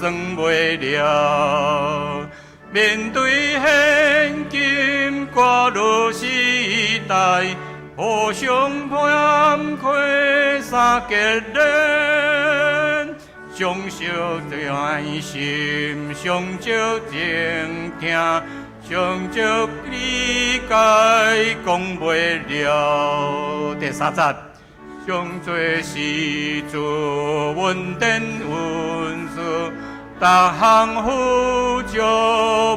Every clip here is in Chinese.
算袂了。面对现今歌路时代，互相攀亏三结连，相惜在心，相少情听，相少理解讲袂了。第三节。上多是自稳定运输，逐项辅助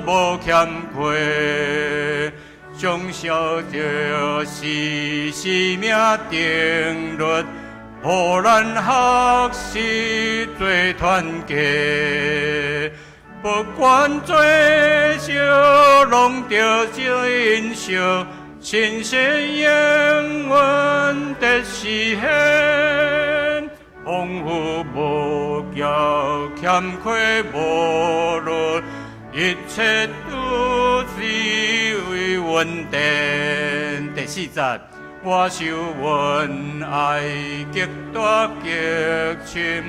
无欠缺。上少就是生命定律，互咱学习做团结。不管做少，拢着珍惜。新鲜永远的实现，丰富无骄，欠缺无虑，一切都是为稳定。第四节，我受恩爱极大激深，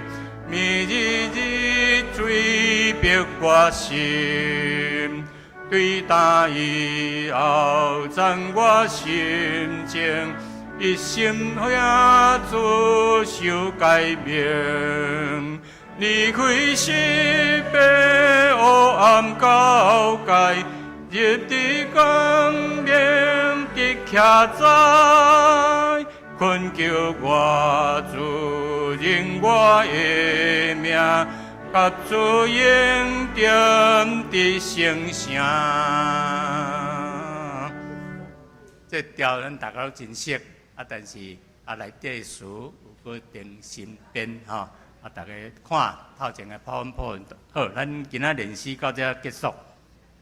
每日追逼我心。对答以后，赞我心情，一心遐自受改变。离开失败黑暗交界，入地光明的徛在，困求我主认我的名。甲主应点的声声，这调咱大家都真熟啊，但是内底词有个定新编吼，大家看头前的跑文好，咱今仔练习到这结束。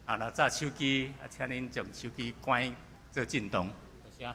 若早手机请恁将手机关做震动。谢谢。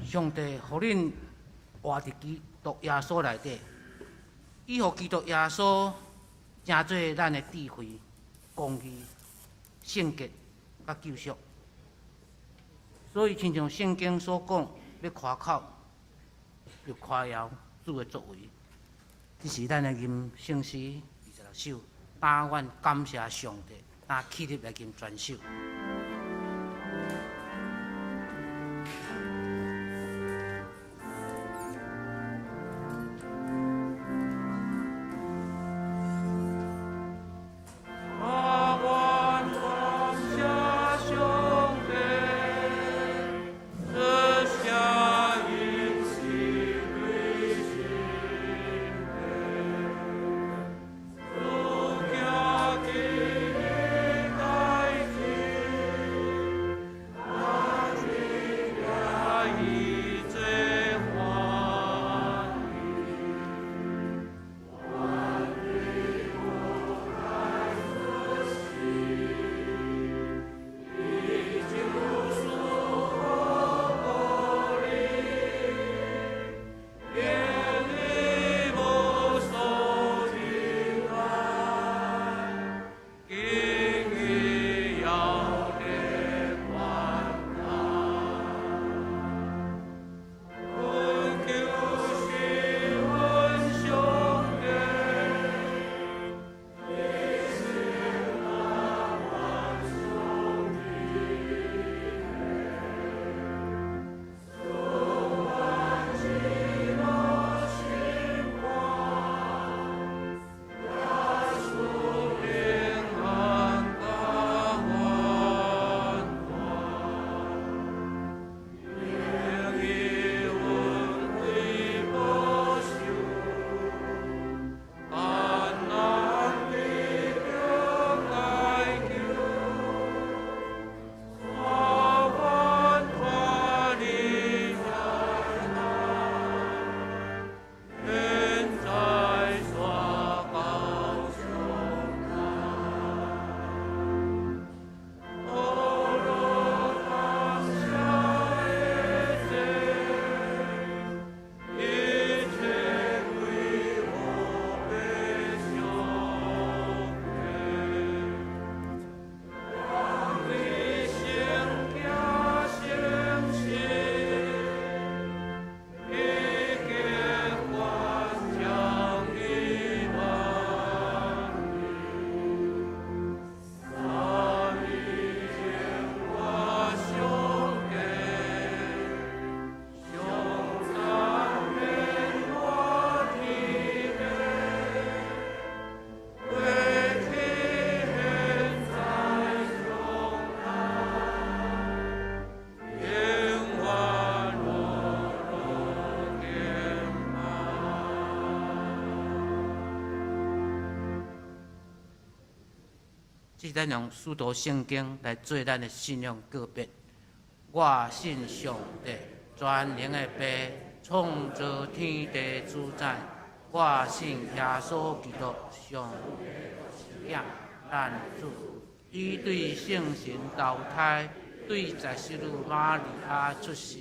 上帝互恁活伫基督耶稣内底，伊互基督耶稣成做咱的智慧、公义、圣洁甲救赎。所以，亲像圣经所讲，要夸口，要夸耀主的作为。这是咱的吟圣诗26首，但愿感谢上帝，但起立来吟全首。即咱用使徒圣经来做咱的信仰告别。我信上帝，全能的爸，创造天地主宰。我信耶稣基督上帝的咱主，伊对圣神投胎，对在世女玛利亚出世。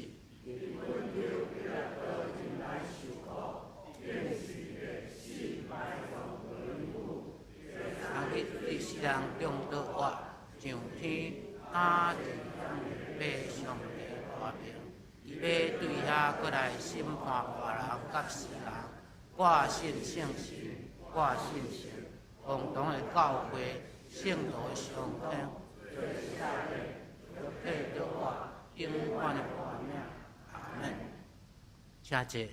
人中得活，上天打地爬上帝大名，伊要对遐过来审判活人甲死人。我信圣神，我信神，共同的教会，圣徒的相听，得着我永远的活命。阿门。请坐。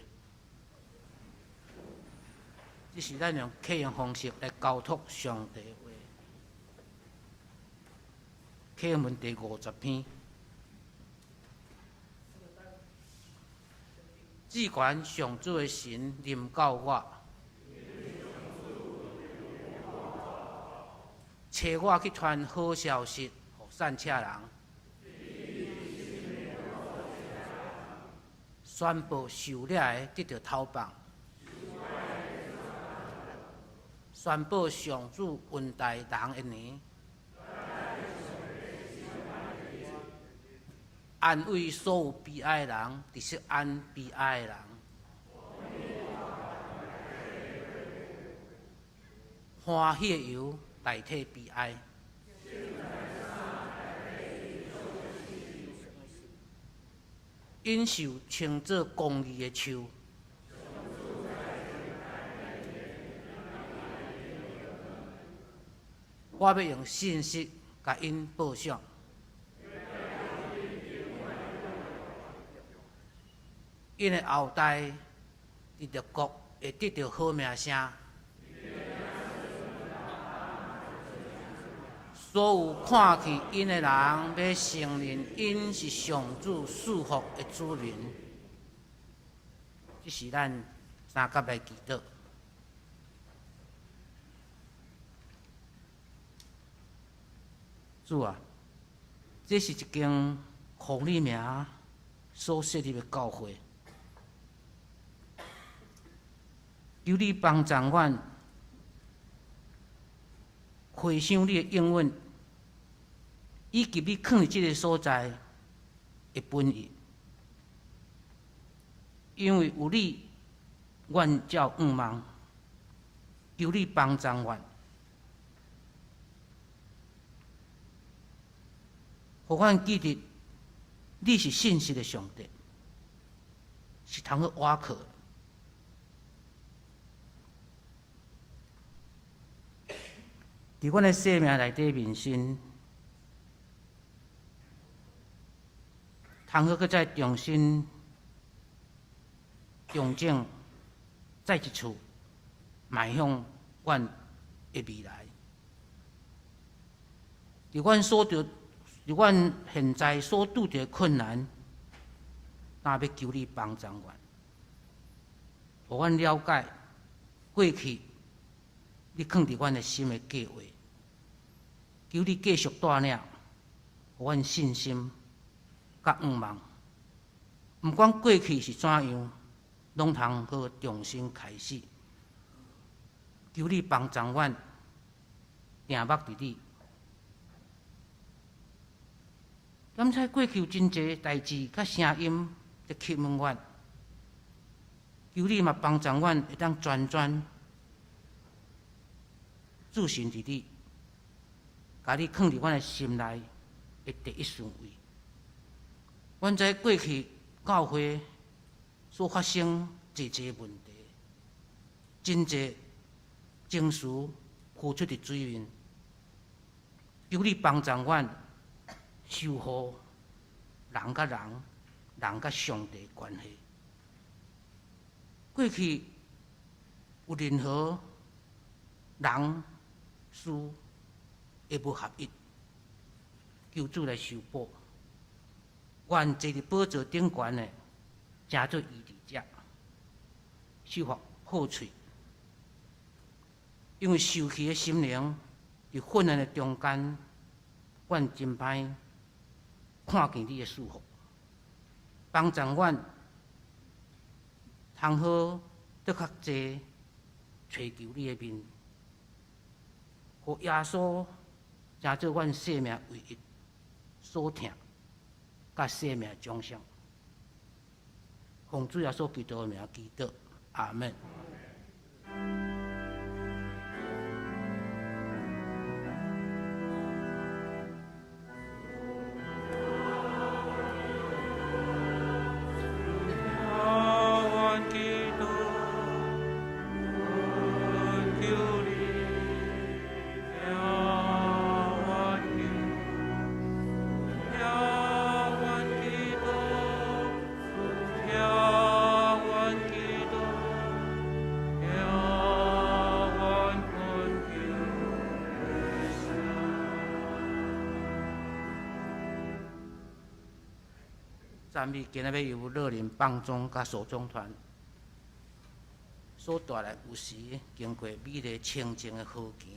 这是咱用客用方式来交托上帝的话。启文第50篇，至权上主的神临到我，找我去传好消息，予散车人，宣布受掠的得到头放，宣布上主恩待人的年。安慰所有悲哀的人，伫说安悲哀的人。欢喜的油代替悲哀。因受称作公义的树。我要用信息甲因报赏。因的后代伫着国会得到好名声。所有看去因的人，要承认因是上主赐福的子民。这是咱三甲的祈祷。主啊，这是一间奉你名所设立的教会，求你帮助阮回想你的应允，以及你放伫这个所在的本意，因为有你，阮才有盼望。求你帮助阮。互阮记得，你是信实的上帝，是通去倚靠。伫阮的生命内底面身，通去再重新重整，再一次迈向阮的未来。伫阮现在所拄着困难，那要求你帮助阮，互阮了解过去你放伫阮的心的计划，求你继续带领，互阮信心甲盼望。毋管过去是怎样，拢通好重新开始。求你帮助阮，定目伫你。感谢过去有真侪代志甲声音在吸引阮，求你嘛帮助阮会当全自信伫你，甲你放伫阮的心内的第一顺位。阮知过去教会所发生侪问题，真侪情绪付出伫水面，求你帮助阮修复人甲人、人甲上帝的关系。过去有任何人事会无合一，求主来修补。愿坐伫宝座顶悬的，成做医治者，修复好喙。因为受气的心灵伫混乱的中间，阮真歹看见你的祝福，帮助阮通好得较济追求你的面，互耶稣成做阮生命唯一所听甲生命奖赏。奉主耶稣基督的名祈祷，阿门。赞美今仔要由乐林帮宗甲守宗团所带来，有时经过美丽清净的河墘。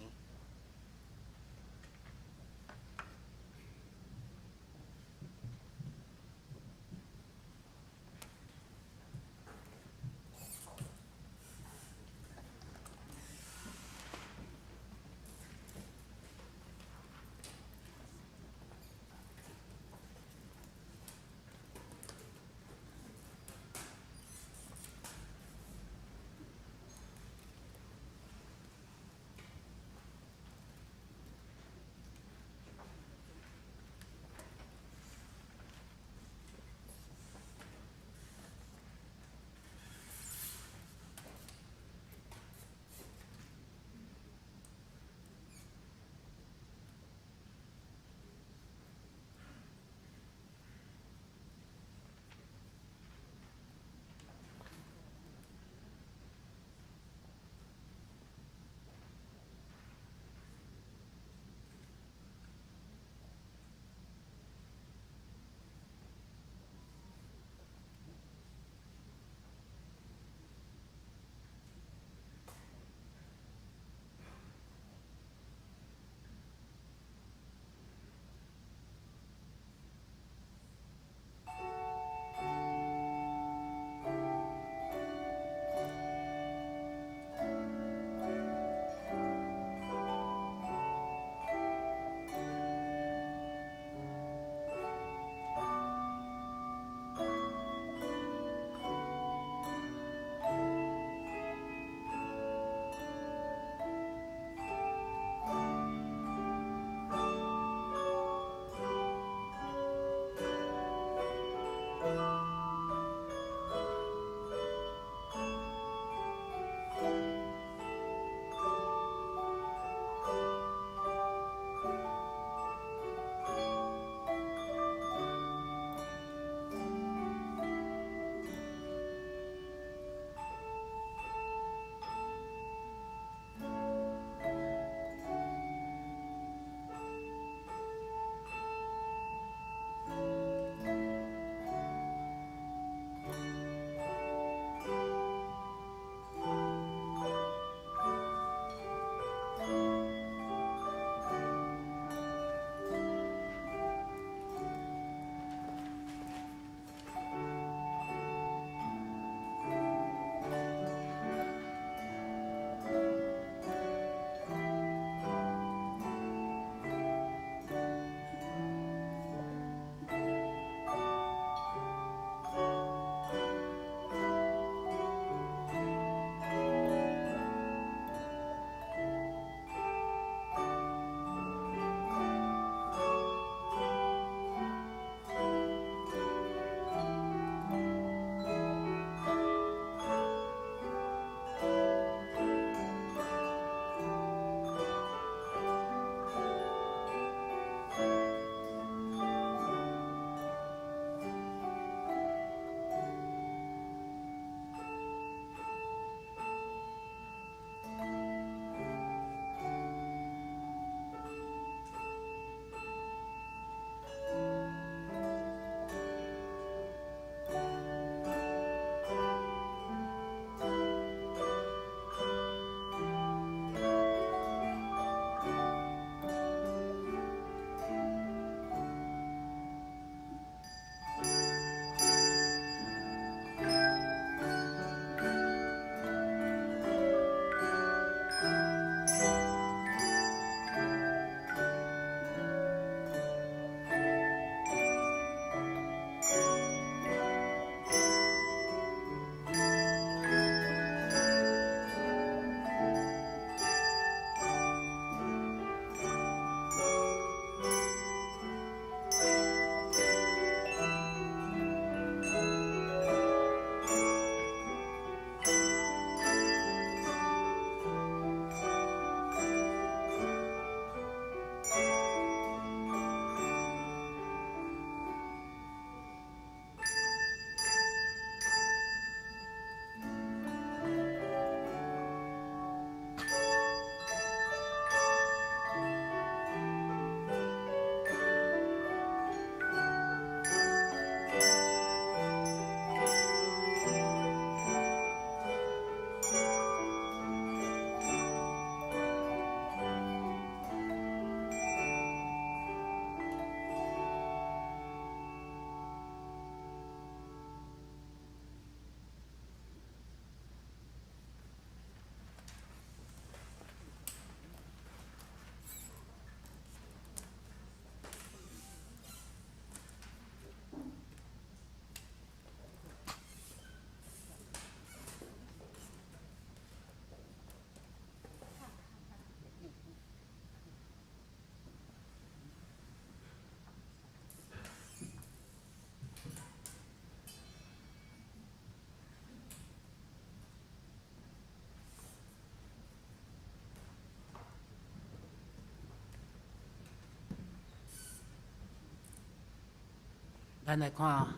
咱来看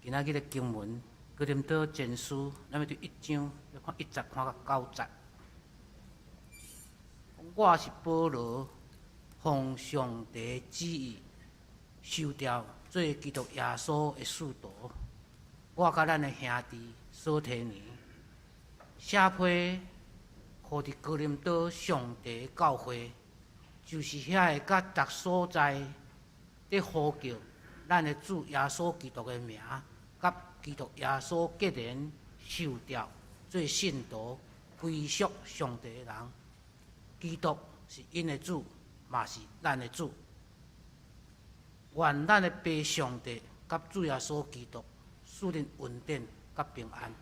今仔日的经文，哥林多前书，咱要对1章要看1节看到9节。我是保罗，奉上帝旨意收调做基督耶稣的使徒。我甲咱的兄弟所提尼写批，互伫哥林多上帝教会，就是遐个甲逐所在伫呼叫咱的主耶稣基督的名，甲基督耶稣结连受调做信徒，归属上帝的人。基督是因的主，嘛是咱的主。愿咱的父上帝甲主耶稣基督赐恁稳定甲平安。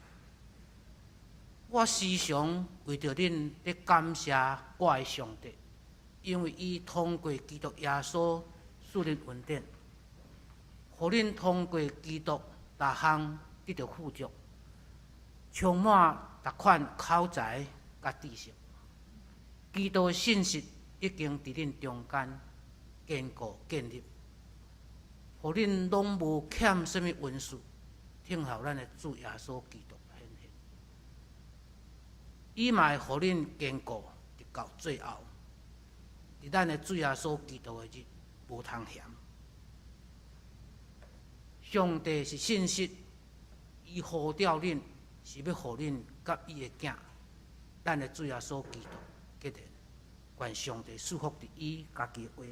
我时常为着恁咧感谢我的上帝，因为伊通过基督耶稣赐恁稳定，互恁通过基督逐项得到富足，充满逐款口才甲知识。基督的信息已经伫恁中间坚固建立，互恁拢无欠什么文书，听候咱的主耶稣基督显现。伊嘛会互恁坚固，直到最后，伫咱的主耶稣基督的日无通嫌。上帝是信息，伊呼召恁，是要互恁甲伊的囝，咱的主耶稣基督结连。愿上帝祝福伫伊家己的话。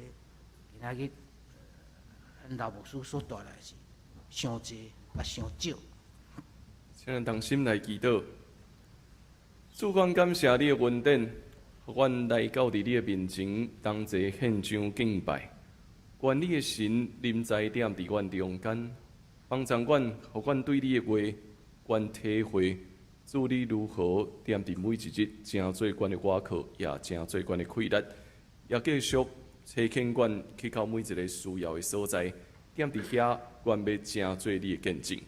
今仔日，咱老牧师所带来是伤济甲伤少。请咱同心来祈祷。主，阮感谢你的恩典，互阮来到伫你的面前，同齐献上敬拜。愿你的神临在踮伫阮中间，帮助阮，互阮对你的话，愿体会。主，你如何踮伫每一日，正做阮的外壳，也正做阮的气力，也继续差遣阮去到每一个需要的所在，踮伫遐，阮要正做你的见证。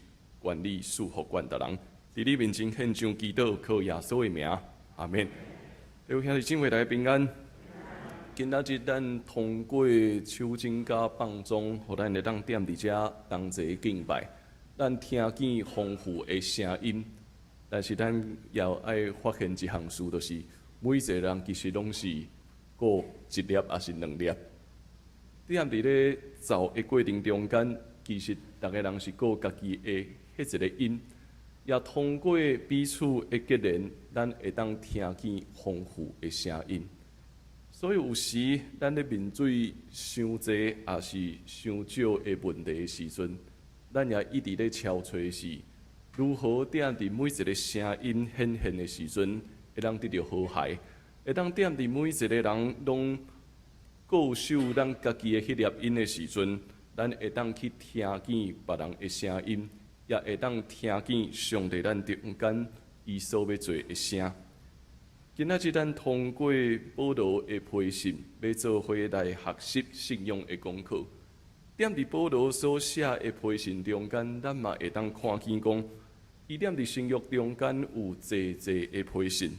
愿你祝福阮逐人，伫你面前献上祈祷，靠耶稣的名，阿免。各位兄弟姊妹，大家平安。今仔日咱通过手真甲放纵，互咱会当踮伫遮同齐敬拜，咱听见丰富的声音。但是咱也爱发现一项事，就是每一个人其实拢是过一粒还是两粒。踮伫咧走的过程中间，其实大家人是过家己的迄一个音，也通过彼此的结连，咱会当听见丰富的声音。所以有时咱咧面对伤济也是伤少的问题的时阵，咱也一直咧敲找是。如何踮伫每一个声音显现的时阵，会当得到和谐，会当踮伫每一个人拢固守咱家己的迄粒音的时阵，咱会当去听见别人的声音，也会当听见上帝咱中间伊所要做的声。今仔日咱通过保罗的批信，要做伙来学习信仰的功课。踮伫保罗所写的批信中间，咱嘛会当看见讲。伊踮伫新约中间有济的批信，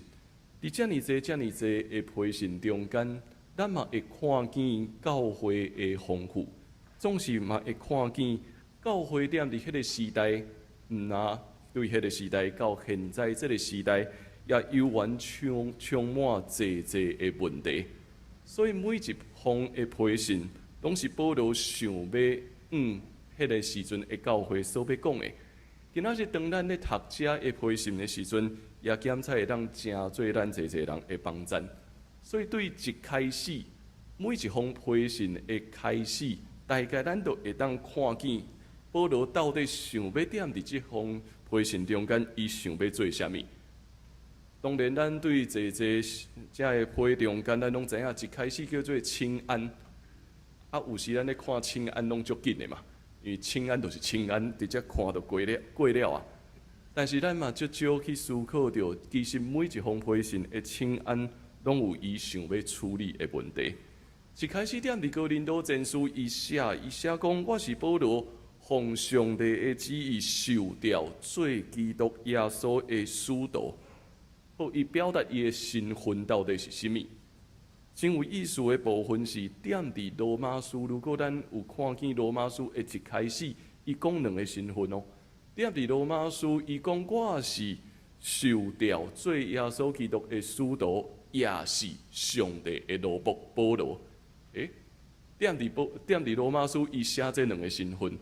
伫遮尔济的批信中间，咱嘛会看见教会的丰富，总是嘛会看见教会踮伫迄个时代，若对迄个时代到现在这个时代，也犹原充满济的问题。所以每一封的批信，拢是保罗想要迄个时阵的教会所要讲的。今仔日当咱咧读遮的批信的时阵，也检测会当正做咱济人的帮助。所以对一开始每一封批信的开始，大概咱都会当看见保罗到底想要踮伫即封批信中间，伊想要做啥物。当然，咱对济遮的批中间，咱拢知影一开始叫做清安，有时咱咧看清安拢足紧的嘛。因为清安就是清安，直接看就过了啊。但是咱嘛足少去思考到，其实每一封批信的清安，拢有伊想要处理的问题。一开始踮伫哥林多前书，伊写讲，我是保罗，奉上帝的旨意受调做基督耶稣的使徒。好，伊表达伊的身份到底是啥物？真有意思的部分是点伫罗马书，如果咱有看见罗马书一开始，伊讲两个身份哦。点伫罗马书，伊讲我是受调做耶稣基督的使徒，也是上帝的奴仆保罗。点伫罗马书，伊写这两个身份；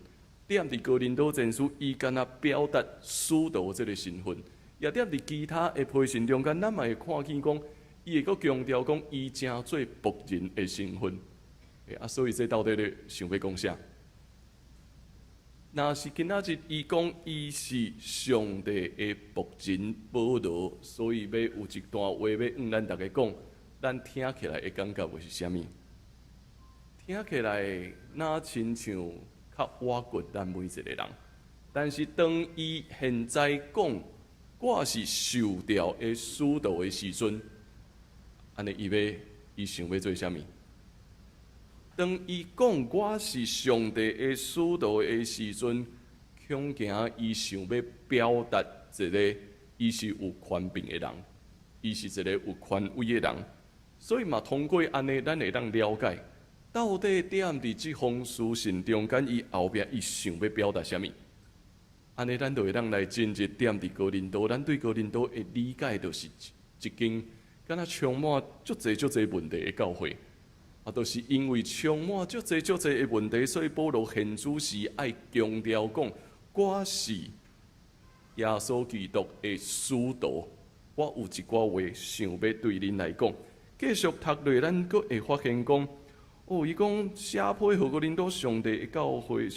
点伫哥林多前书，伊敢若表达使徒这个身份。也点伫其他的批信中间，咱嘛会看见讲。伊会阁强调讲，伊正做仆人的身份，所以这到底咧想要讲啥？若是今仔日伊讲伊是上帝的仆人保罗，所以要有一段话要咱大家讲，咱听起来会感觉会是啥物？听起来哪亲像较挖掘咱每一个人，但是当伊现在讲我是受调的使徒的时阵。安尼伊想要做啥物？当伊讲我是上帝的使徒的时阵，恐惊伊想要表达一个伊是有权柄的人，伊是一个有权威的人，所以嘛通过安尼，咱会当了解到底点伫即封书信中间，伊后壁伊想要表达啥物？安尼咱就会当来真一点伫哥林多，咱对哥林多的理解就是一间。敢若充满足侪问题的教会，就是因为充满足侪的问题，所以保罗现主时爱强调讲，我是耶稣基督的使徒。我有一寡话想要对恁来讲。继续读落，咱阁会发现讲，伊讲写批互哥林多上帝的教会，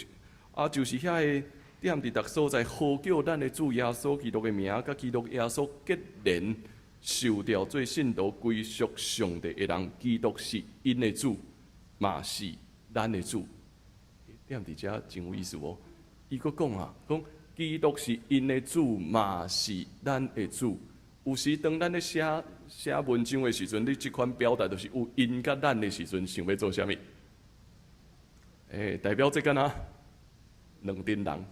就是遐个点伫逐所在呼叫咱的主耶稣基督的名，甲基督耶稣结连。受调做信徒归属上帝的人，基督是因的主，嘛是咱的主。点伫遮真有意思哦。伊阁讲基督是因的主，嘛是咱的主。有时当咱咧写文章的时阵，你即款表达就是有因甲咱的时阵，想要做啥物？代表这敢若两阵人，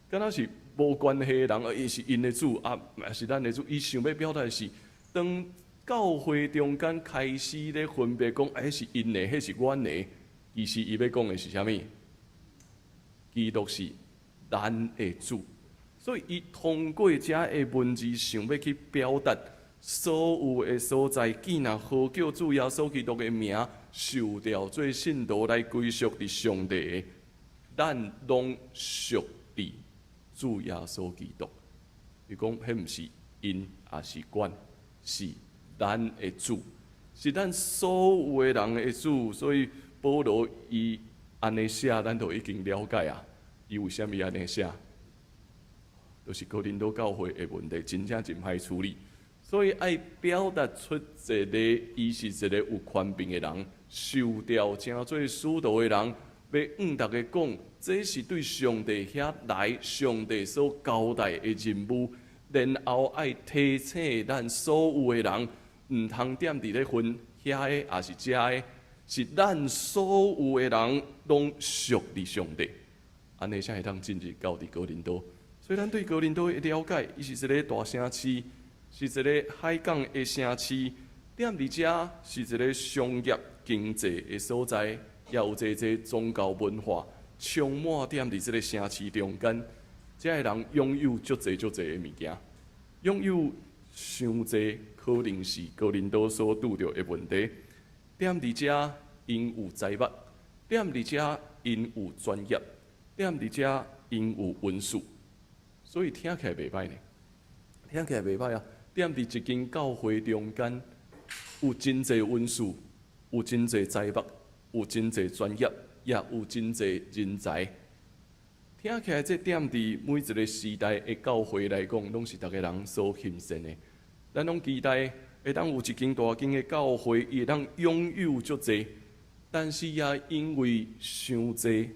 敢若是无关系的人，伊是因的主，也是咱的主。伊想要表达的是。当教会中间开始咧分别讲，迄是因的，迄是阮的，其实伊要讲的是啥物？基督是咱的主，所以伊通过遮的文字，想要去表达所有的所在，既然呼叫主耶稣基督的名，受调做信徒来归属伫上帝的，咱拢属伫主耶稣基督。伊讲，迄毋是因，也是阮。是咱的主，是咱所有的人的主，所以保罗伊安尼写，咱就已经了解啊。伊为虾米安尼写？就是哥林多教会的问题，真正真歹处理，所以爱表达出一个，伊是一个有权柄的人，受调正做使徒的人，要大家讲，这是对上帝遐来，上帝所交代的任务。然后爱提醒咱所有的人，毋通点伫咧分遐个，也是遮个，是咱所有的人拢属伫上帝。安尼才会当进入到伫哥林多。所以咱对哥林多的了解，伊是一个大城市，是一个海港的城市。点伫遮是一个商业经济的所在，也有宗教文化，充满点伫即个城市中间。这个人拥有足侪的物件，拥有伤侪，可能是哥林多所拄着的问题。踮伫遮，因有财物；踮伫遮，因有专业；踮伫遮，因有文书。所以听起来袂歹呢，听起来袂歹啊！踮伫一间教会中间，有真侪文书，有真侪财物，有真侪专业，也有真侪人才。听起来，这点伫每一个时代的教会来讲，拢是逐个人所欣赏的。咱拢期待会当有一间大间的教会，伊会当拥有足侪，但是也因为伤侪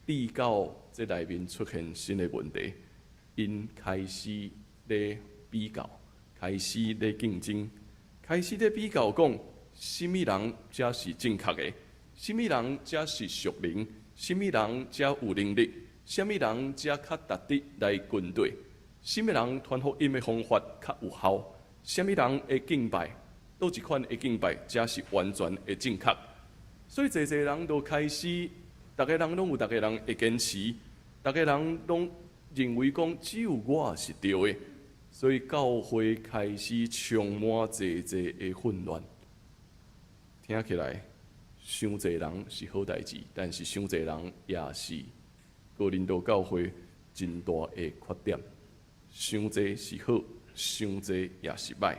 比较，这内面出现新的问题，因开始咧比较，开始咧竞争，开始咧比较讲，什么人才是正确的，什么人才是属灵，什么人才有能力。什么人才较值得来军队？什么人传福音的方法较有效？什么人会敬拜？倒一款的敬拜才是完全的正确。所以，侪人都开始，大家人拢有大家人的坚持，大家人拢认为讲只有我是对的，所以教会开始充满侪的混乱。听起来，伤侪人是好代志，但是伤侪人也是哥林多教会真大的缺点。伤侪是好，伤侪也是歹。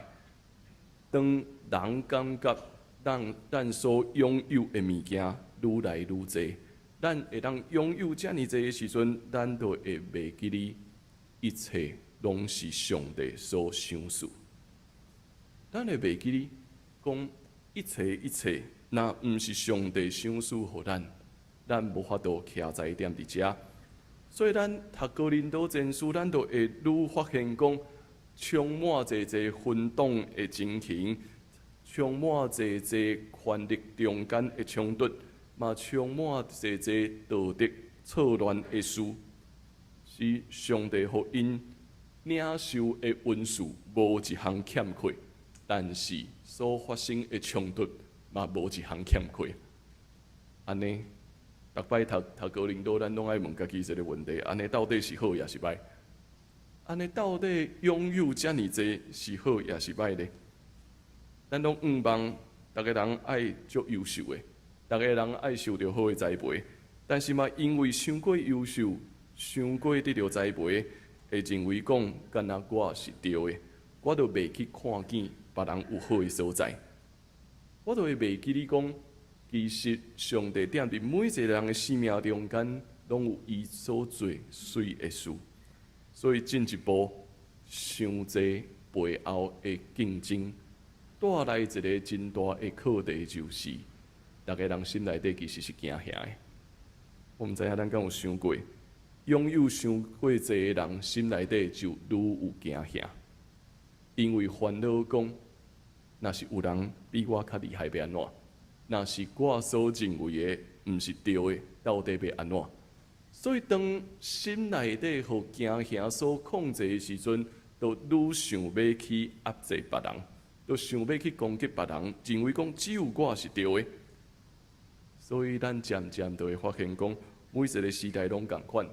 当人感觉咱所拥有的物件愈来愈侪，咱会当拥有遮尔侪的时阵，咱就会袂记哩，一切拢是上帝所赏赐。咱会袂记哩，讲一切，若毋是上帝赏赐互咱，咱无法度徛在踮伫遮。所以咱读哥林多前书，咱就会愈发现讲，充满侪分党的情形，充满侪权力中间的冲突，嘛充满侪道德错乱的事，是上帝互因领受的恩赐无一项欠缺，但是所发生的冲突嘛无一项欠缺。安尼，逐摆读哥林多，咱拢爱问家己一个问题：安尼到底是好也是歹？安尼到底拥有遮尔济是好也是歹呢？咱拢望逐个人爱足优秀的，逐个人爱受到好的栽培，但是嘛，因为伤过优秀、伤过得到栽培，会认为讲，敢若我是对的，我就袂去看见别人有好的所在，我就会袂记哩讲，其实上帝踮伫每一个人的生命中间，拢有伊所做水的事。所以进一步，伤济背后的竞争，带来一个真大的课题，就是大家人心内底其实是惊吓的。我毋知影咱敢有想过，拥有伤过济的人心内底就愈有惊吓，因为烦恼讲，若是有人比我较厉害，要安怎？若是我所认为的毋是对的，到底要安怎？所以，当心内底互惊吓所控制的时阵，就愈想要去压制别人，就想要去攻击别人，认为讲只有我是对的。所以，咱渐渐就会发现讲，每一个时代拢共款，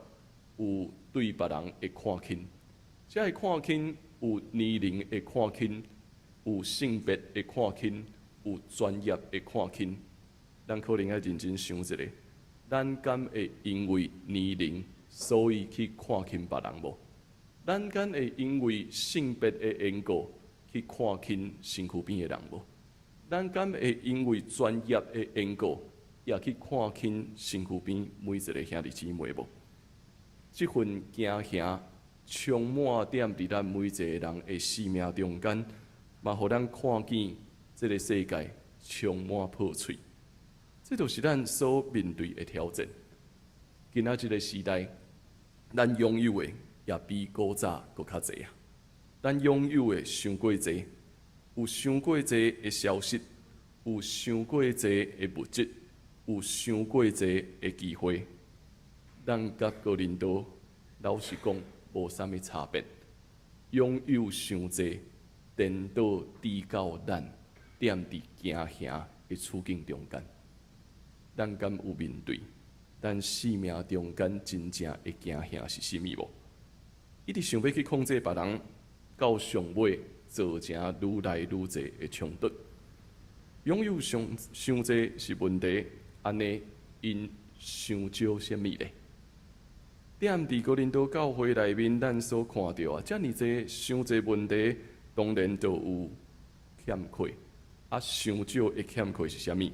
有对别人的看轻，这个看轻有年龄的看轻，有性别的看轻，有专业的看轻。咱可能要认真想一下。咱敢会因为年龄，所以去看轻别人无？咱敢会因为性别的缘故去看轻身躯边的人无？咱敢会因为专业的缘故，也去看轻身躯边每一个兄弟姊妹无？这份惊吓充满踮伫咱每一个人的生命中间，嘛，互咱看见这个世界充满破碎。这就是咱所面对的挑战。今仔日个时代，咱拥有的也比古早搁较侪啊。咱拥有的伤过侪，有伤过侪的消息，有伤过侪的物质，有伤过侪的机会。咱甲哥林多老实讲无啥物差别，拥有伤侪，颠倒抵到咱踮伫惊吓的处境中间。咱敢有面对？咱生命中间真正的惊吓是啥物无？一直想要去控制别人，到上尾造成愈来愈侪的冲突。拥有伤侪是问题，安尼因伤少啥物咧？踮伫哥林多教会内面，咱所看到啊，遮尔侪伤侪问题，当然就有欠缺。啊，伤少的欠缺是啥物？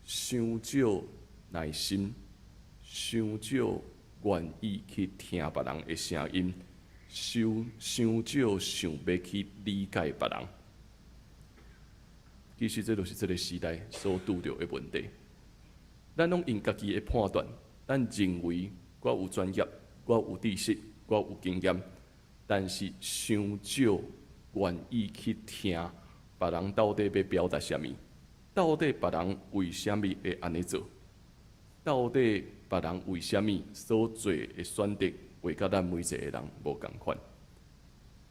伤少耐心，伤少愿意去听别人的声音，伤少想要去理解别人。其实这就是这个时代所拄到的问题。咱拢用家己的判断，咱认为我有专业，我有知识，我有经验，但是伤少愿意去听别人到底要表达啥物。到底别人为什么会安尼做？到底别人为什么所做的选择会甲咱每一个人无共款？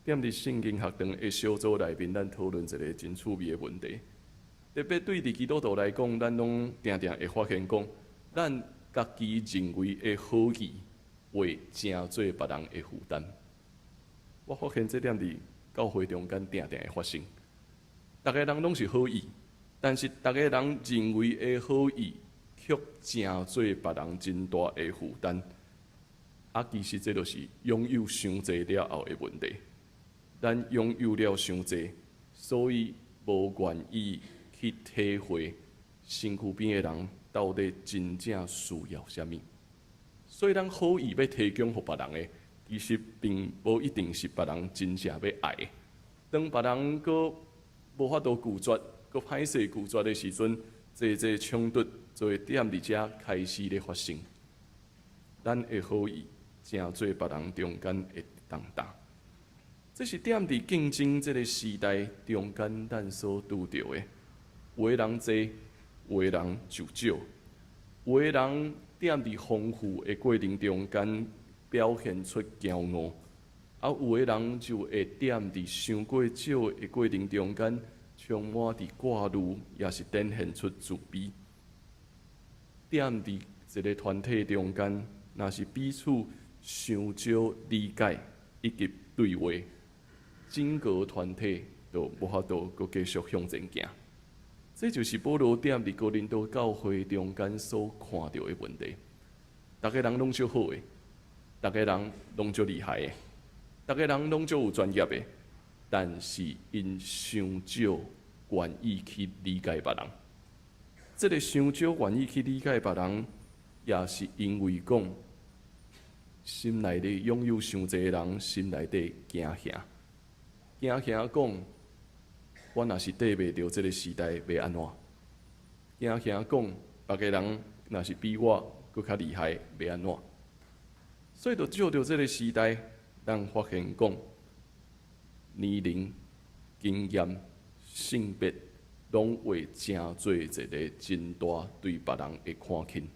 踮伫圣经学堂的小组内面，咱讨论一个真趣味的问题。特别对伫基督徒来讲，咱拢定定会发现讲，咱家己认为的好意，会成做别人的负担。我发现这点伫教会中间定定会发生。大家人拢是好意，但是大家人认为的好意，却成做别人真大的负担。其实这就是拥有伤济了后的问题。咱拥有了伤济，所以无愿意去体会身躯边的人到底真正需要啥物。所以咱好意要提供给别人的，其实并无一定是别人真正要爱的。当别人佫无法度拒绝，佫歹势拒绝的时阵，这冲突就会踮伫遮开始咧发生。咱的好意正做别人中间的重担。这是踮伫竞争这个时代中间咱所拄着的。有的人多，有的人就少；有的人踮伫丰富的过程中间表现出骄傲，有的人就会踮伫伤过少的过程中间充满伫挂虑，也是展现出自卑。踮伫一个团体中间，若是彼此伤少理解以及对话，整个团体就无法度佫继续向前行。这就是保罗踮伫哥林多教会中间所看到的问题。大家人拢足好的，大家人拢足厉害的，大家人拢足有专业的，但是因伤少愿意去理解别人。这个伤少愿意去理解别人，也是因为讲心内底拥有伤济人，心内底惊吓。惊吓讲，我若是缀袂着这个时代，要安怎？惊吓讲，别个人若是比我佫较厉害，要安怎？所以就照着这个时代，咱发现讲，年龄、经验、性别，拢会成做一个真大对别人的看轻。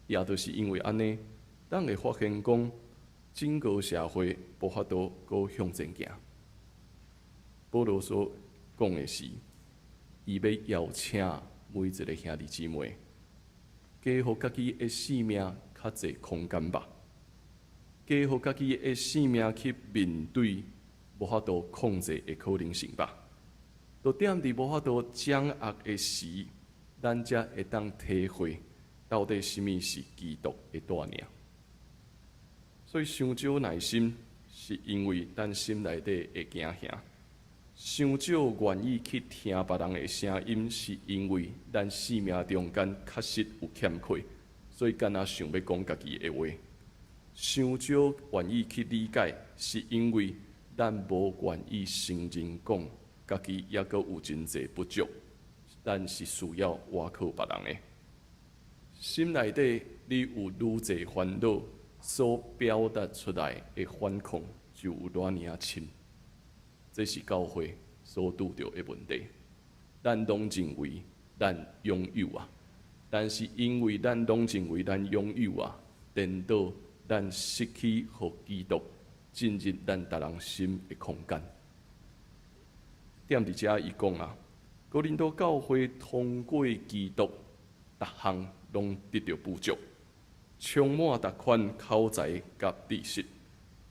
也就是因为安尼，咱会发现讲，整个社会无法度搁向前行。保罗所讲的是，伊要邀请每一个兄弟姊妹，加互家己的性命较侪空间吧，加互家己的性命去面对无法度控制的可能性吧。就踮伫无法度掌握的时，咱才会当体会到底什么是基督的大名。所以伤少耐心，是因为咱心内底会惊吓。伤少愿意去听别人的声音，是因为咱生命中间确实有欠缺，所以敢若想要讲家己的话。伤少愿意去理解，是因为咱无愿意承认讲家己也阁有真济不足，咱是需要倚靠别人的。心内底你有愈济烦恼，所表达出来的反抗就有偌尔深。这是教会所拄着的问题。咱拢认为咱拥有啊，但是因为咱拢认为咱拥有啊，颠倒咱失去互基督进入咱逐人心的空间。踮伫遮伊讲啊，哥林多教会通过基督，逐项拢得到补足，充满逐款口才甲知识。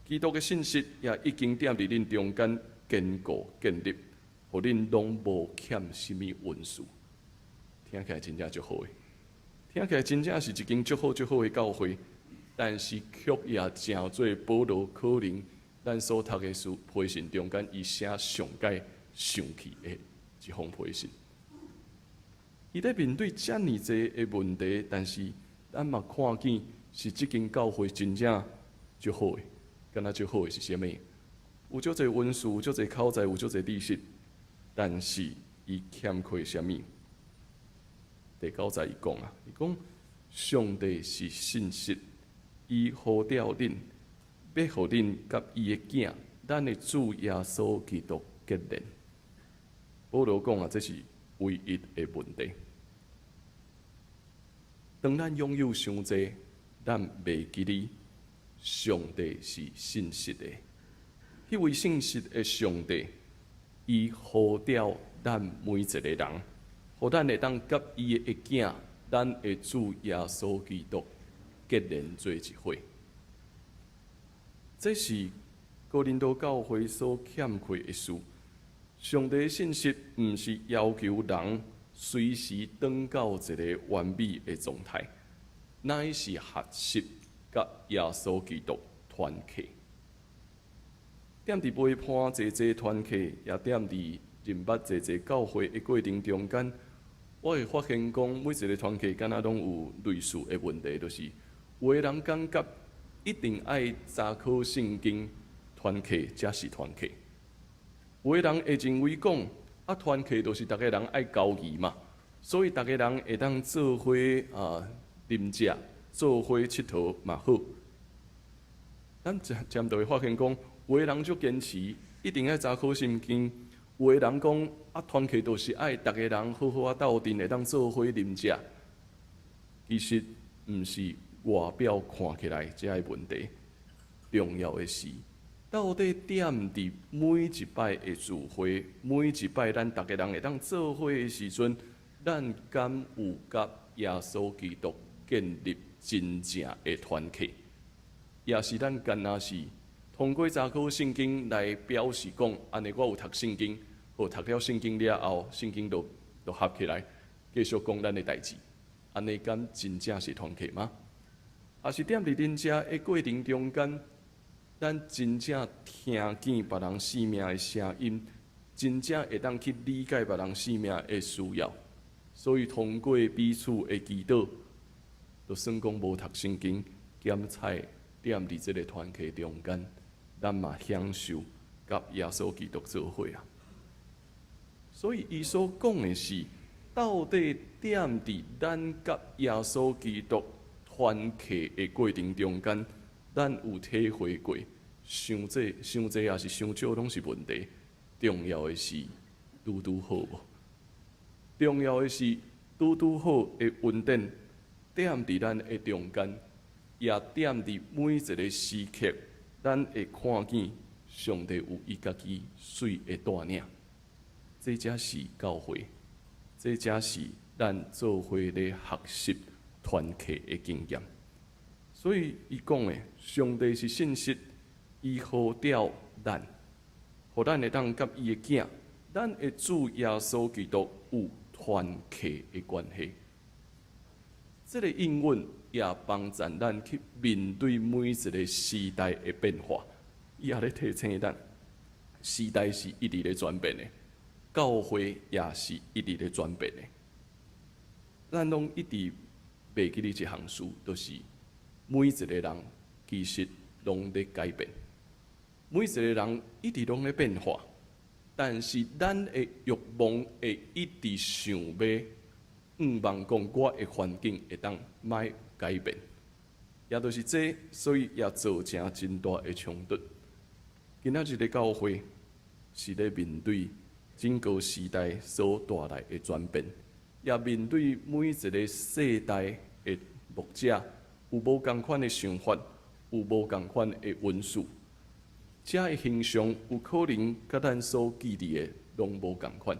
基督的信息也已经踮伫恁中间坚固建立，互恁拢无欠什么文书。听起来真正足好诶，听起来真正是一间足好诶教会，但是却也正做保罗可能咱所读的书批信中间伊写上界上去的一封批信。伊咧面对遮尔济的问题，但是咱嘛看见是即间教会真正足好诶。敢若足好诶是啥物？有足侪文书，有足侪口才，有足侪知识，但是伊欠缺啥物？第9节伊讲啊，伊讲上帝是信实，伊呼召恁，要互恁甲伊的囝，咱的主耶稣基督结连。保罗讲啊，这是唯一的问题。当咱拥有伤济，咱袂记哩。上帝是信实的，迄位信实的上帝，伊呼召咱每一个人，互咱会当甲伊的囝，咱的主耶稣基督结连做一伙。这是哥林多教会所欠缺的事。上帝的信息毋是要求人随时转到一个完美的状态，乃是学习甲耶稣基督团契。踮伫陪伴济济团契，也踮伫认捌济济教会的过程中间，我会发现讲，每一个团契敢若拢有类似的问题，就是有的人感觉一定爱查考圣经，团契才是团契。有的人会认为讲，团契就是逐个人爱交易嘛，所以逐个人会当做伙啉食，做伙佚佗嘛好。咱渐就会发现讲，有的人就坚持一定要查考圣经，有的人讲团契就是爱逐个人好好斗阵，会当做伙啉食。其实毋是外表看起来这个问题，重要的是。到底踮伫每一摆的聚会，每一摆咱逐个人会当做伙的时阵，咱敢有甲耶稣基督建立真正的团契？也是咱干那是通过查考圣经来表示讲，安尼我有读圣经，读了圣经了后，圣经就合起来，继续讲咱的代志。安尼敢真正是团契吗？也是踮伫恁遮的过程中间？咱真正听见别人生命的声音，真正会当去理解别人生命的需要。所以通过彼此的祈祷，就算讲无读圣经，兼菜踮伫这个团契中间，咱嘛享受甲耶稣基督做伙啊。所以伊所讲的是，到底踮伫咱甲耶稣基督团契的过程中间，咱有体会过？伤济也是伤少，拢是问题。重要的是拄拄好无？重要的是拄好的稳定，踮伫咱的中间，也踮伫每一个时刻，咱会看见上帝有伊家己水的带领。这才是教会，这才是咱做伙咧学习团契的经验。所以伊讲的，上帝是信实。伊呼召咱，互咱会当甲伊的囝，咱的主耶稣基督有团契的关系。这个应允也帮助咱去面对每一个时代的变化。伊也咧提醒咱，时代是一直咧转变的，教会也是一直咧转变的。咱拢一直袂记哩一项事，就是每一个人其实拢咧改变。每一个人一直拢咧变化，但是咱的欲望会一直想要，望讲我的环境会当莫改变，也就是这，所以也造成真大的冲突。今仔日的教会是咧面对整个时代所带来的转变，也面对每一个世代的牧者有无共款的想法，有无共款的文书。这个形象有可能甲咱所记忆的拢无共款，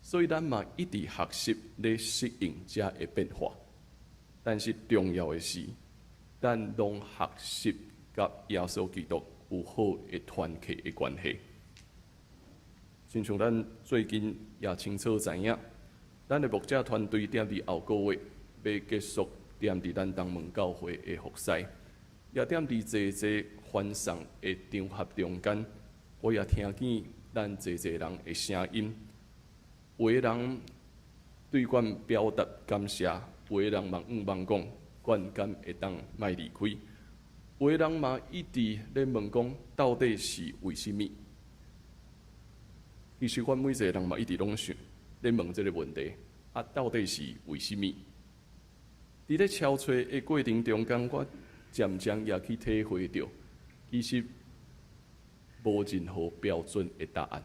所以咱嘛一直学习咧适应这个变化。但是重要的是，咱拢学习甲耶稣基督有好的团契的关系。亲像咱最近也清楚知影，咱的牧者团队踮伫后个月要结束踮伫咱东门教会的服侍。也踮伫济济欢送的场合中间，我也听见咱济济人的声音。有的人对阮表达感谢，有的人望讲，阮敢会当莫离开。有的人嘛一直咧问讲，到底是为甚物？其实阮每一个人嘛一直拢想咧问这个问题：到底是为甚物？伫咧敲揣的过程中间，我渐渐也去体会到，其实无任何标准的答案，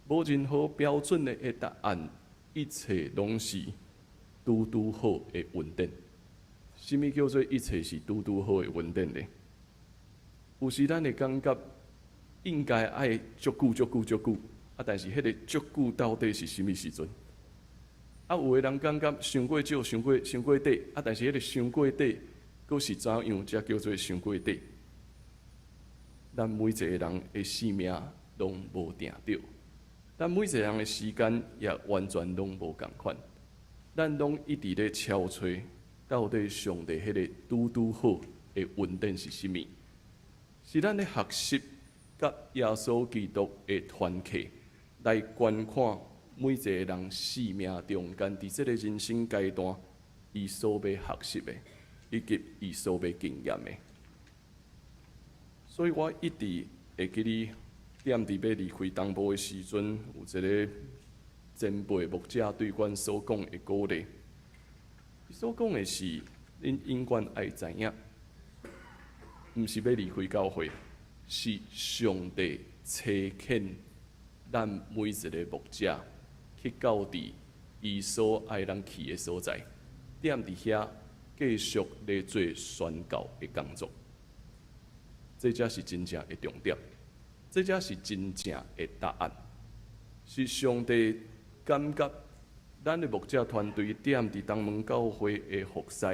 无任何标准的答案，一切拢是拄好的稳定。什么叫做一切是拄好的稳定呢？有时咱会感觉应该爱足久，但是迄个足久到底是啥物时阵？有诶人感觉伤过少、伤过底，但是迄个伤过底，佫是怎样才叫做伤过底？咱每一个人诶性命拢无定着，咱每一个人诶时间也完全拢无共款，咱拢一直咧敲揣，到底上帝迄个拄好诶稳定是啥物？是咱咧学习甲耶稣基督诶团契来观看。每一个人生命中间，伫即个人生阶段，伊所要学习的，以及伊所要经验的。所以我一直会记哩，踮伫要离开东部的时阵，有一个前辈牧者对阮所讲的鼓励。伊所讲的是，恁永远爱知影，毋是要离开教会，是上帝差遣咱每一个牧者。去到伫伊所爱咱去的所在，踮伫遐继续咧做宣教的工作，这才是真正的重点，这才是真正的答案。是上帝感觉咱的牧者团队踮伫东门教会的服侍，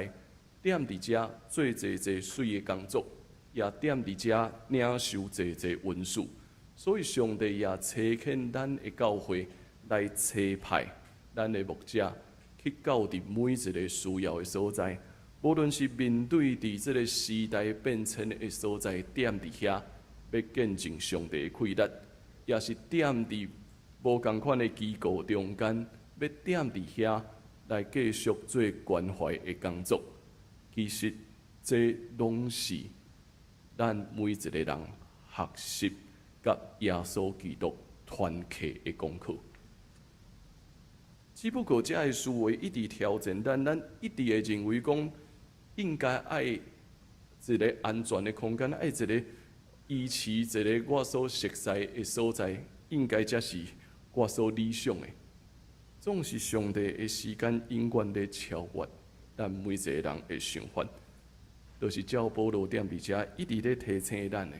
踮伫遮做侪水的工作，也踮伫遮领受侪文书，所以上帝也差遣咱的教会。来差派咱的牧者去到伫每一个需要的所在，无论是面对伫即个时代变迁的所在，踮伫遐要见证上帝的快乐，也是踮伫无共款的机构中间，要踮伫遐来继续做关怀的工作。其实这拢是咱每一个人学习甲耶稣基督团契的功课。只不过，这个思维一直挑战咱一直会认为讲，应该爱一个安全的空间，爱一个依持一个我所熟悉的所在，应该才是我所理想的。总是上帝的时间永远咧超越咱每一个人的想法，就是照保罗踮伫遮一直咧提醒咱的，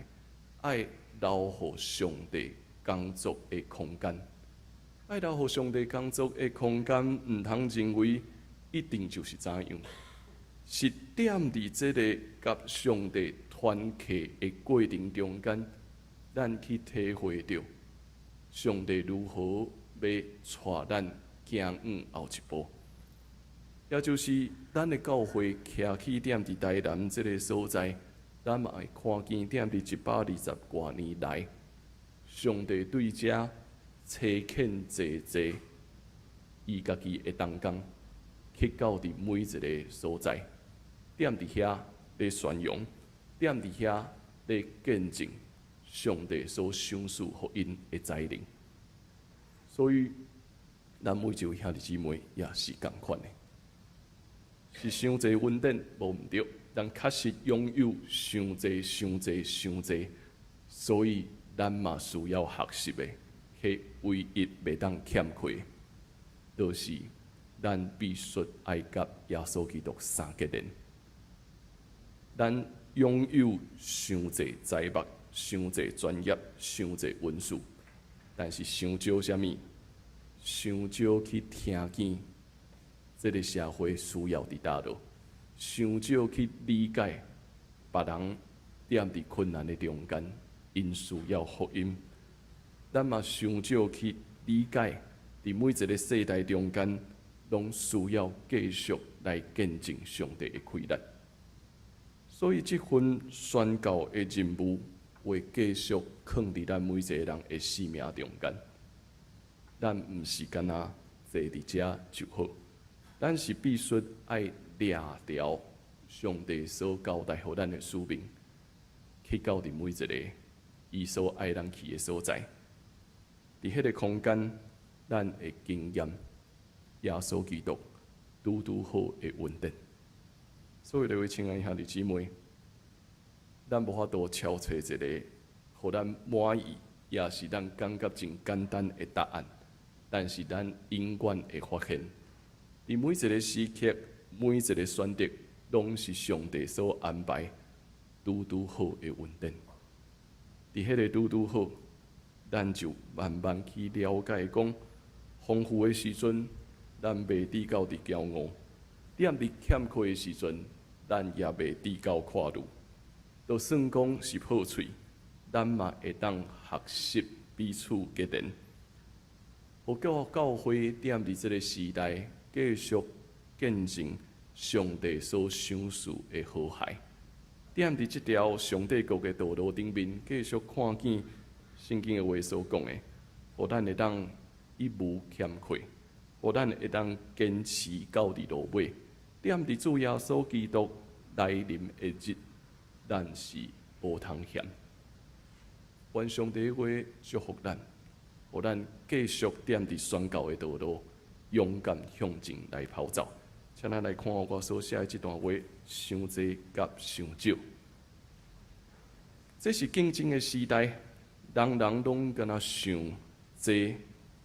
爱留互上帝工作的空间。爱留互上帝工作的空间，毋通认为一定就是怎样，是踮伫即个甲上帝团契的过程中间，咱去体会到上帝如何要带咱行往后一步。也就是咱的教会徛起踮伫台南即个所在，咱嘛会看见踮伫120多年来，上帝对遮。差遣侪伊家己的同工，去到伫每一个所在，踮伫遐咧宣扬，踮伫遐咧见证上帝所赏赐福因的才能。所以，咱每一位兄弟姊妹也是共款的，是伤侪稳定无毋对，但确实拥有伤侪，所以咱嘛需要学习的。迄唯一袂当欠缺，就是咱必须爱甲耶稣基督相结连。咱拥有伤侪才目、伤侪专业、伤侪文书，但是伤少啥物？伤少去听见这个社会需要伫倒落，伤少去理解别人踮伫困难的中间，因需要福音。咱嘛上少去理解，伫每一个世代中间，拢需要继续来见证上帝的快乐。所以，这份宣教的任务会继续放伫咱每一个人的生命中间。咱毋是干那坐伫遮就好，咱是必须爱抓牢上帝所交代予咱的使命，去到伫每一个伊所爱咱去的所在。伫迄个空间，咱会经验耶稣基督拄好的稳定。所以，各位亲爱兄弟姊妹，咱无法度敲找一个互咱满意，也是咱感觉真简单的答案。但是，咱永远会发现，伫每一个时刻、每一个选择，拢是上帝所安排拄好的稳定。伫迄个拄好，咱就慢慢去了解讲，丰富的时阵，咱袂低到伫骄傲；点伫欠缺的时阵，咱也袂低到看路。就算讲是破碎，咱嘛会当学习彼此结连。互教会踮伫即个时代，继续见证上帝所赏赐的和谐。踮伫即条上帝国的道路顶面，继续看见圣经的话所讲的，互咱会当一无欠缺，互咱会当坚持到伫路尾。踮伫主耶稣基督来临的日，咱是无通嫌。愿上帝的话祝福咱，互咱继续踮伫宣教的道路，勇敢向前来跑走。请咱来看我所写的这段话，伤济甲伤少。这是竞争的时代，人人拢敢若想济，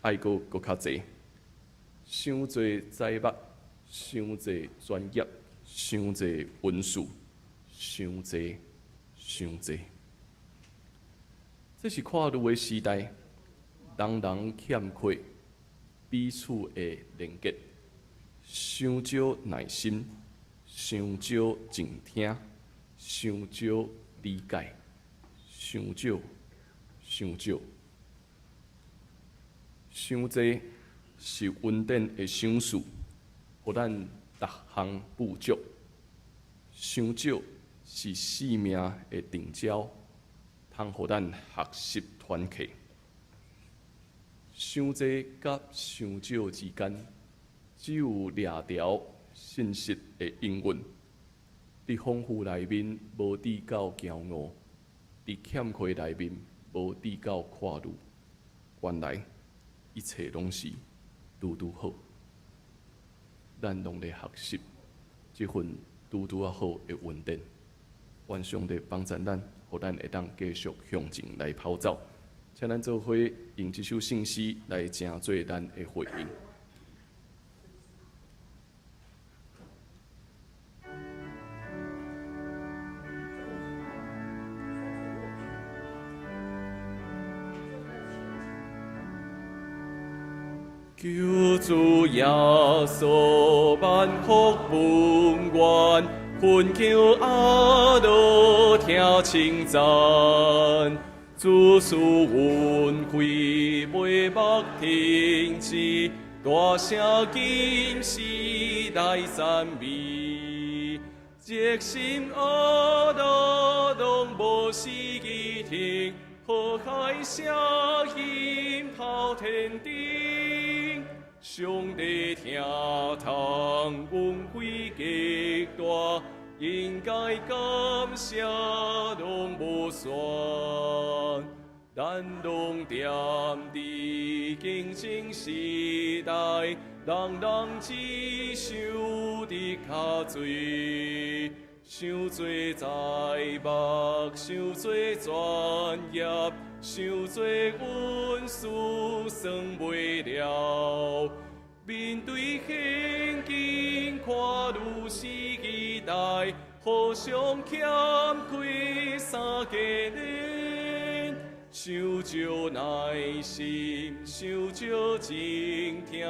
爱搁较济，伤济财物，伤济专业，伤济文书，伤济。这是跨越的时代，人人欠缺彼此的连结，伤少耐心，伤少静听，伤少理解，伤少，伤济是稳定的赏赐，互咱逐项富足；伤少是性命的定焦，通互咱学习团契。伤济甲伤少之间，只有掠条信息的应运。伫丰富内面无抵到骄傲，伫欠缺内面无抵到看路。原来一切拢是拄好。咱拢咧学习这份拄好的稳定。愿上帝帮助咱，互咱会当继续向前来跑走。请咱做伙用这首圣诗来成做咱的回应。求主耶稣万福本愿，恳求阿罗听称赞。主赐恩惠，未目停止，大声今时来赞美。热心阿罗拢无失记听，河海声音抛天顶。上帝听通恩惠极大，应该感谢拢无算。咱拢踮伫竞争时代，人人只想伫较侪，伤侪财目，伤侪专业，伤侪文书算袂了。面对险境，看愈是期待，互相欠亏三家人。伤少耐心，伤少静听，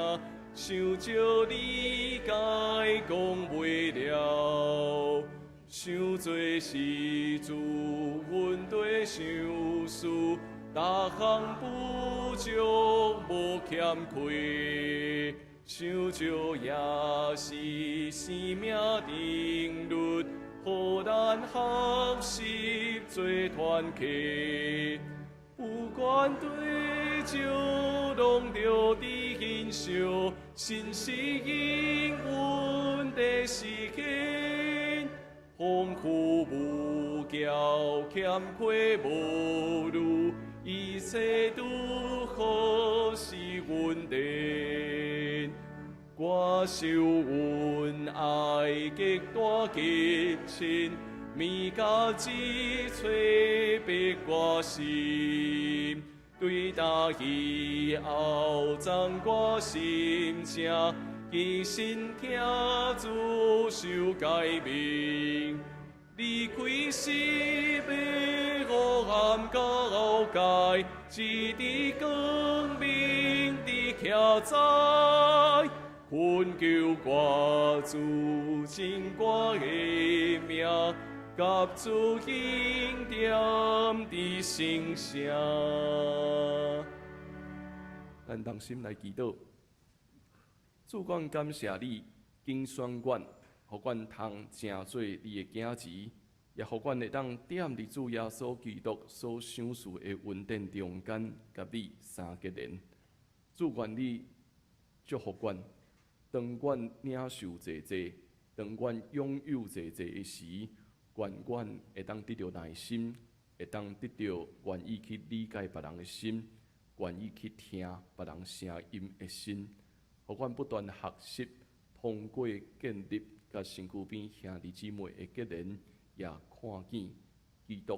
伤少理解，讲袂了。伤侪时自阮地相思，逐项不足无欠亏。伤少也是生命定律，互咱学习做团契。不管对酒，拢着伫欣赏，心是应阮的实现。丰富无骄，欠缺无虑，一切拄好是稳定。我受恩爱极大激情，面甲只吹逼我心，对答以后赞我心情，一心听主受改变。离开失迷黑暗交界，一直光明的徛在，困求挂主真我的名，甲主经典的声声。咱同心来祈祷，主管感谢你，经选阮。互阮通成做你的囝子，也互阮会当踮伫主耶稣基督所赏赐的恩典中间，甲你相结连。主愿你祝福阮，当阮领受济济，当阮拥有济济的时，愿阮会当得到耐心，会当得到愿意去理解别人的心，愿意去听别人声音的心，互阮不断学习，通过建立。甲身躯边兄弟姊妹的结连，也看见基督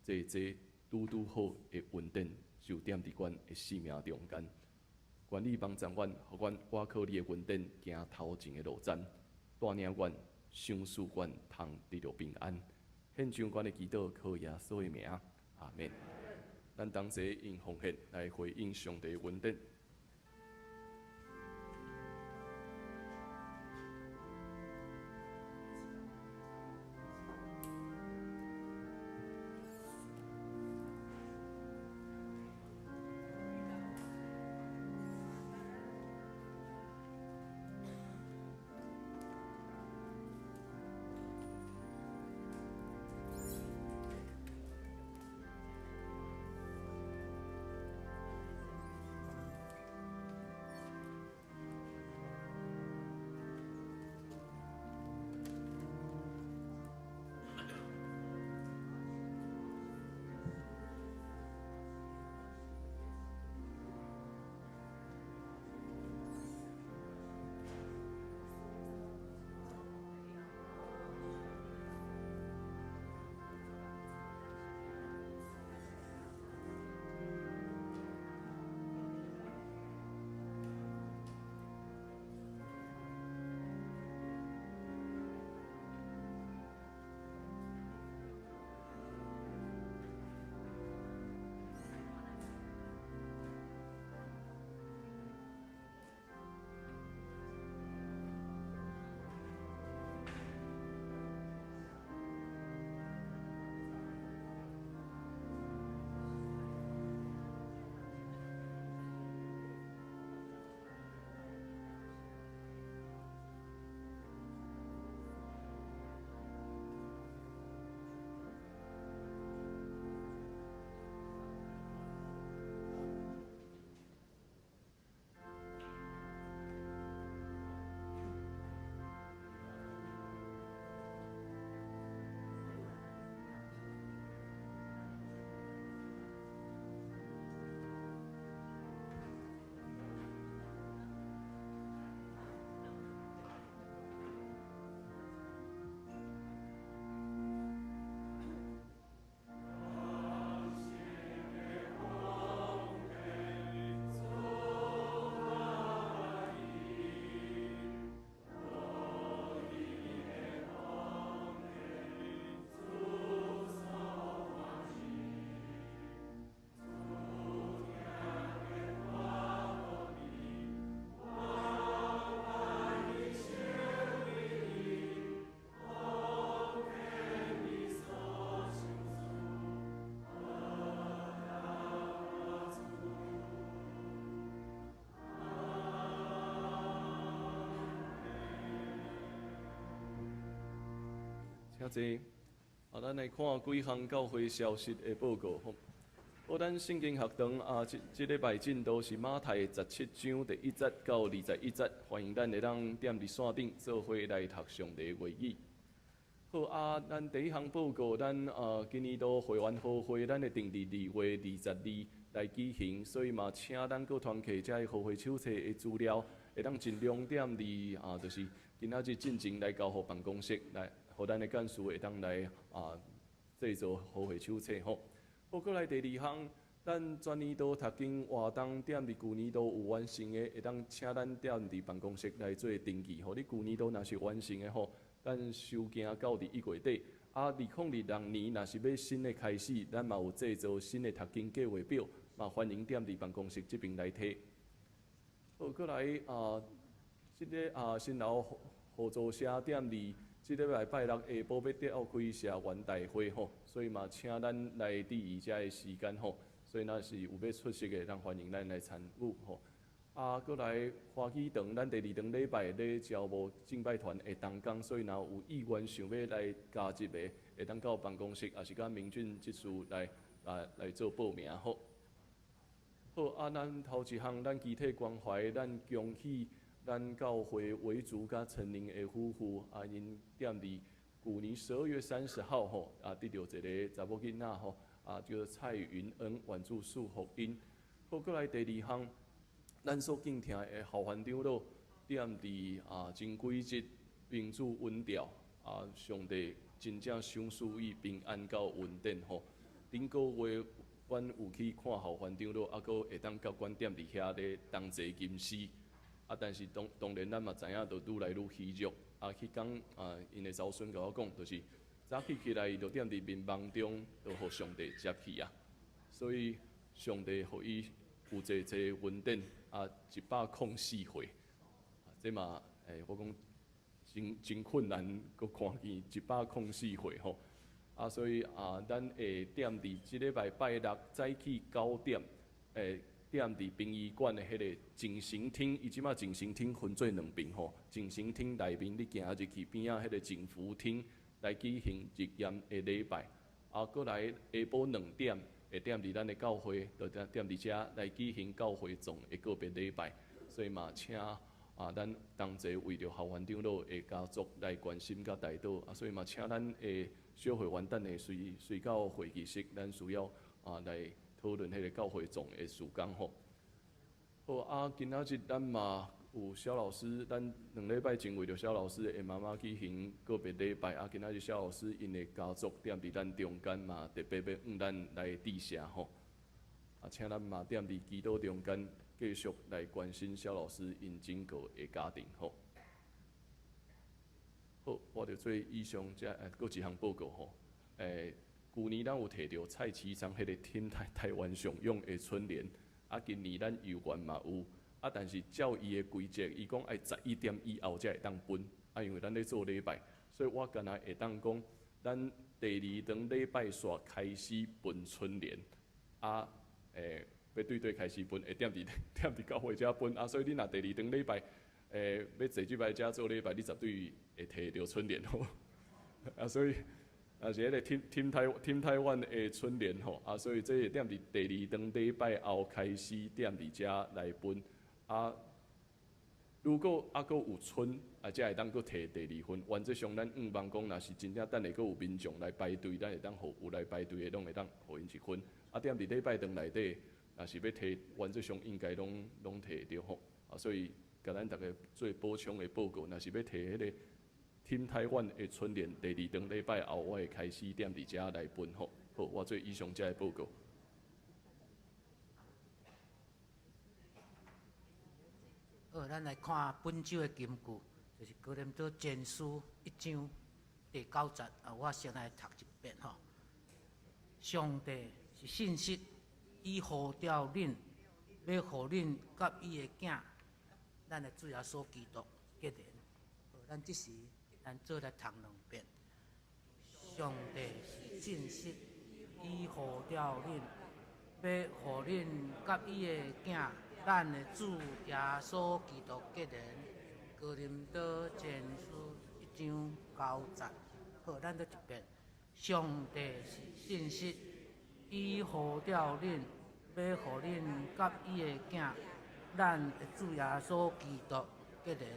济济拄拄好的恩典，就踮伫阮的生命中间。愿你帮助阮，互阮倚靠你的恩典，行头前的路站，带领阮，赏赐阮，通得到平安。献上阮的祈祷，靠耶稣的名，阿门。咱同齐用奉献来回应上帝的恩典。请坐。咱来看几项教会消息的报告。好，咱圣经学堂这礼拜进度是马太17章第1节到21节，欢迎咱会当踮伫线顶做伙来读上帝的话语。好咱第一项报告，咱今年度会员好会，咱会定伫2月22来举行，所以嘛，请咱各团契遮好会手册的资料，会当尽量踮伫就是今仔日进前来交互办公室来。互咱的干事会当来制作好会手册吼。好，过来第2项，咱全年度读经活动踮伫旧年度有完成的，会当请咱踮伫办公室来做登记。吼，你旧年度若是完成的吼，咱收件到伫1月底， 2006年若是要新的开始，咱嘛有制作新的读经计划表，嘛欢迎踮伫办公室这边来摕。好，过来即个新楼合作社踮伫即礼拜拜六下晡要开社员大会吼，所以嘛请咱来伫伊遮的时间吼，所以若是有要出席的，咱欢迎咱来参与吼。过来花旗堂，咱第2堂礼拜咧招募敬拜团的同工，所以若有意愿想要来加入的，会当到办公室，也是甲明俊执事来做报名吼。好，咱头一项，咱集体关怀，咱恭喜咱教会为主甲陈宁的夫妇，因踮伫去年12月30号吼，得到一个查某囡仔吼，叫蔡云恩，愿主赐福因。好，过来第2项。咱所敬听的校园长老，踮伫前几日宾主稳调，上帝真正赏赐伊平安到稳定吼。顶个月阮有去看校园长老，阁会当甲阮踮伫遐咧同齐吟诗。但是当然咱嘛知影，就愈来愈虚弱。迄天因的祖孙甲我讲，就是早起来就踮伫眠梦中，就互上帝接去啊。所以上帝互伊有一稳定104岁，这嘛我讲真困难，搁看见104岁吼。所以咱会踮伫即礼拜拜六早起9点，踮伫殡仪馆的迄个静心厅，伊即马静心厅分做2边吼，静心厅内面你行入去边仔迄个静福厅来举行日宴的礼拜，过来下晡2点。会踮伫咱的教会，就踮伫遮来举行教会总的个别礼拜，所以嘛，请咱同齐为着校园长老的家族来关心甲代祷，所以嘛，请咱的小会员等下随到会议室，咱需要来讨论迄个教会总的事工吼。好今仔日咱嘛有肖老师，咱2礼拜前为着肖老师的妈妈举行个别礼拜，今仔日肖老师因的家族踮伫咱中间嘛，特别要咱来致谢吼。请咱嘛踮伫祈祷中间，继续来关心肖老师因整个的家庭吼。好，我着做以上搁一项报告吼。去年咱有摕到蔡其昌迄个天台湾上用的春联，今年咱游园嘛有。但是照伊的规则，伊讲爱11点以后才会当分。因为咱咧做礼拜，所以我敢若会当讲，咱第2堂礼拜煞开始分春联，要对开始分，会踮伫教会遮分。所以你若第2堂礼拜，要坐即摆遮做礼拜，你绝对会摕到春联吼。所以是迄个天台湾的春联吼。所以这会踮伫第2堂礼拜后开始踮伫遮来分。如果阁有春，才会当阁摕第2份。原则上，咱望讲，若是真正等下阁有民众来排队，咱会当互有来排队的，拢会当互因1份。踮伫礼拜堂内底，若是要摕，原则上应该拢摕着吼。所以，甲咱大家做补充的报告，若是要摕迄个天台湾的春联，第2堂礼拜后，我会开始踮伫遮来分吼。好，我做以上遮的报告。好，咱来看本周的金句，就是《哥林多前书》1章第9节。我先来读一遍吼。上帝是信实，伊呼召恁，要互恁甲伊的囝，咱的主耶稣基督结连。好，咱即时咱做来读2遍。上帝是信实，伊呼召恁，要互恁甲伊的囝。咱的主耶稣基督结连，哥林多前书1章9节。好，咱再一遍。上帝是信实，伊呼召恁，要互恁甲伊的囝，咱的主耶稣基督结连，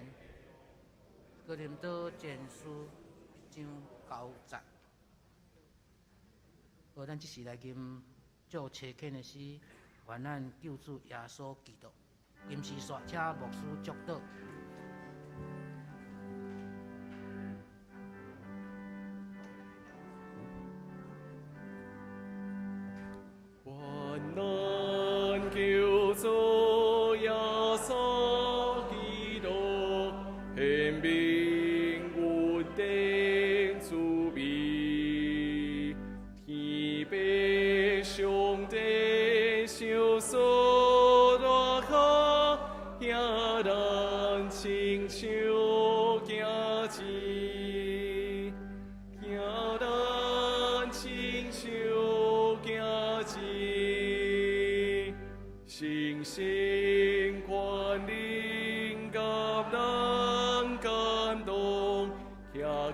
哥林多前书1章9节。好，咱即时来吟做切恳的诗。愿咱救主耶稣基督，吟诗煞请牧师祝祷。愿咱救主耶稣基督，显明稳定主名。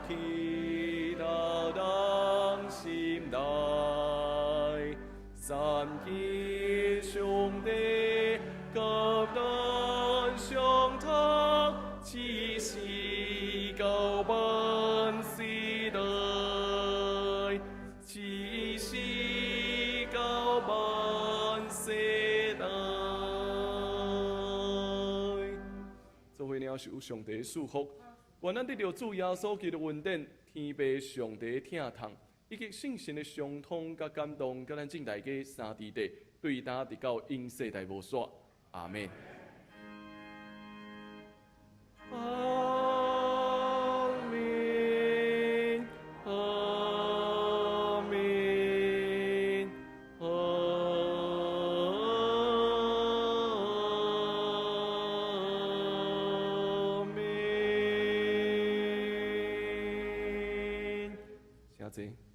祈祷当心内，三天上帝及咱上头，只是到万世代，只是到万世代。做伙领受上帝祝福，愿咱得到主耶稣基督恩典，天父上帝疼痛，以及圣神的相通甲感动，甲咱正大家三地地对答直到永世代无煞。阿门。阿门。阿门。阿门。谢谢。